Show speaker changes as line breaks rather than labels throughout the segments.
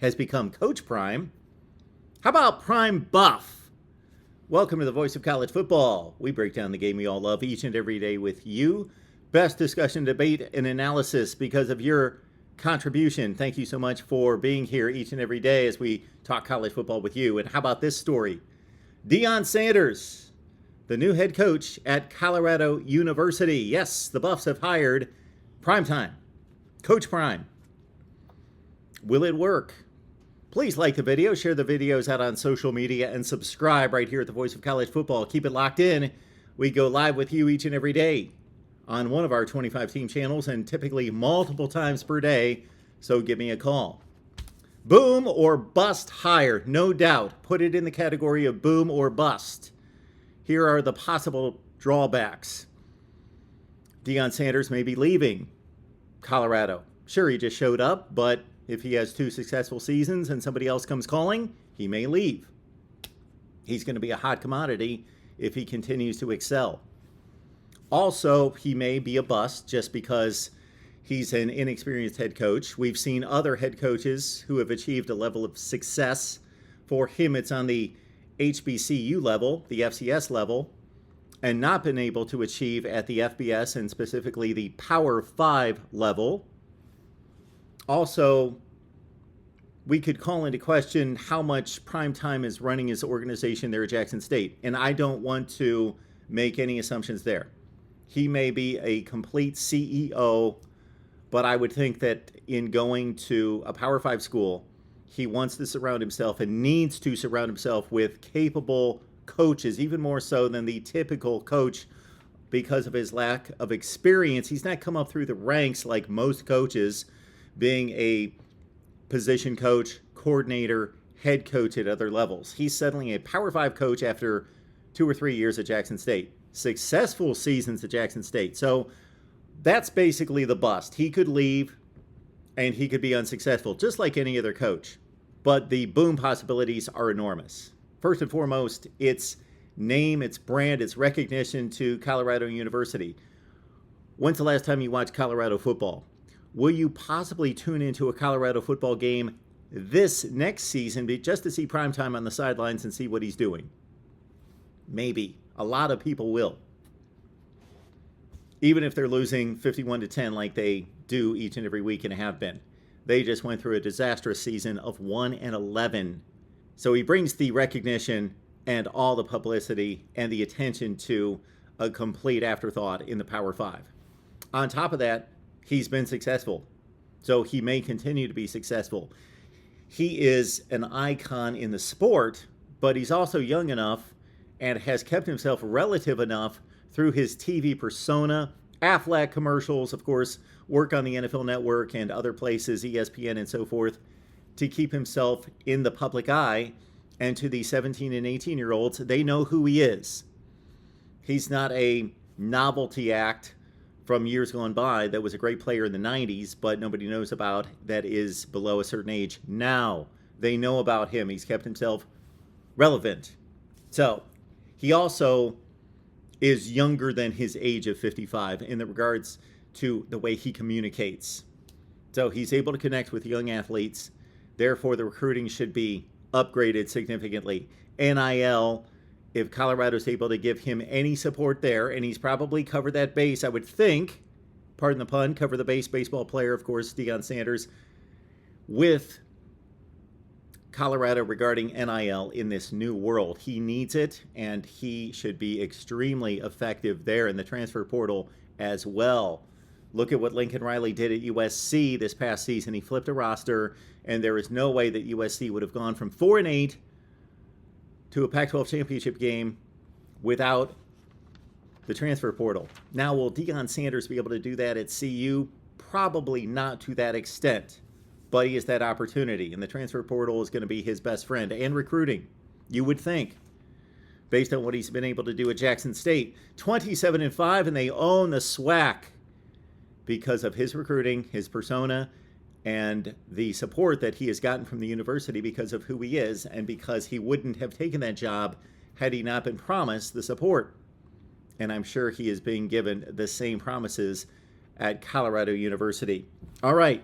has become Coach Prime. How about Prime Buff? Welcome to the Voice of College Football. We break down the game we all love each and every day with you. Best discussion, debate, and analysis because of your contribution. Thank you so much for being here each and every day as we talk college football with you. And how about this story? Deion Sanders, the new head coach at Colorado University. Yes, the Buffs have hired Primetime, Coach Prime. Will it work? Please like the video, share the videos out on social media, and subscribe right here at the Voice of College Football. Keep it locked in. We go live with you each and every day on one of our 25 team channels and typically multiple times per day, so give me a call. Boom or bust hire, no doubt. Put it in the category of boom or bust. Here are the possible drawbacks. Deion Sanders may be leaving Colorado. Sure, he just showed up, but if he has 2 successful seasons and somebody else comes calling, he may leave. He's going to be a hot commodity if he continues to excel. Also, he may be a bust just because he's an inexperienced head coach. We've seen other head coaches who have achieved a level of success. For him, it's on the HBCU level, the FCS level, and not been able to achieve at the FBS and specifically the Power 5 level. Also, we could call into question how much Primetime is running his organization there at Jackson State, and I don't want to make any assumptions there. He may be a complete CEO, but I would think that in going to a Power 5 school, he wants to surround himself and needs to surround himself with capable coaches, even more so than the typical coach because of his lack of experience. He's not come up through the ranks like most coaches, being a position coach, coordinator, head coach at other levels. He's suddenly a Power 5 coach after 2 or 3 years at Jackson State. Successful seasons at Jackson State. So that's basically the bust. He could leave and he could be unsuccessful, just like any other coach. But the boom possibilities are enormous. First and foremost, its name, its brand, its recognition to Colorado University. When's the last time you watched Colorado football? Will you possibly tune into a Colorado football game this next season just to see Primetime on the sidelines and see what he's doing? Maybe. A lot of people will. Even if they're losing 51-10 like they do each and every week and have been. They just went through a disastrous season of 1-11. So he brings the recognition and all the publicity and the attention to a complete afterthought in the Power 5. On top of that, he's been successful, so he may continue to be successful. He is an icon in the sport, but he's also young enough and has kept himself relative enough through his TV persona, Aflac commercials, of course, work on the NFL Network and other places, ESPN and so forth, to keep himself in the public eye. And to the 17 and 18-year-olds, they know who he is. He's not a novelty act from years gone by that was a great player in the 90s, but nobody knows about, that is below a certain age now. They know about him. He's kept himself relevant. So he also is younger than his age of 55 in the regards to the way he communicates. So he's able to connect with young athletes. Therefore, the recruiting should be upgraded significantly. NIL, if Colorado's able to give him any support there, and he's probably covered that base, I would think, pardon the pun, cover the base, baseball player, of course, Deion Sanders, with Colorado regarding NIL in this new world. He needs it, and he should be extremely effective there in the transfer portal as well. Look at what Lincoln Riley did at USC this past season. He flipped a roster, and there is no way that USC would have gone from 4-8 to a Pac-12 championship game without the transfer portal. Now, will Deion Sanders be able to do that at CU? Probably not to that extent, but he has that opportunity, and the transfer portal is going to be his best friend. And recruiting, you would think, based on what he's been able to do at Jackson State. 27-5, and they own the SWAC because of his recruiting, his persona, and the support that he has gotten from the university because of who he is, and because he wouldn't have taken that job had he not been promised the support. And I'm sure he is being given the same promises at Colorado University. All right,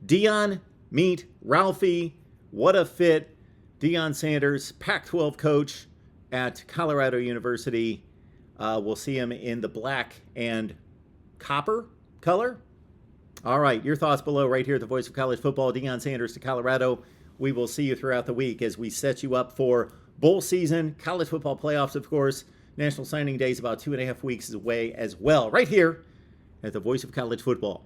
Deion Meet Ralphie. What a fit. Deion Sanders, Pac-12 coach at Colorado University. We'll see him in the black and copper color. All right, your thoughts below right here at the Voice of College Football. Deion Sanders to Colorado. We will see you throughout the week as we set you up for bowl season, college football playoffs, of course. National Signing Day is about 2.5 weeks away as well, right here at the Voice of College Football.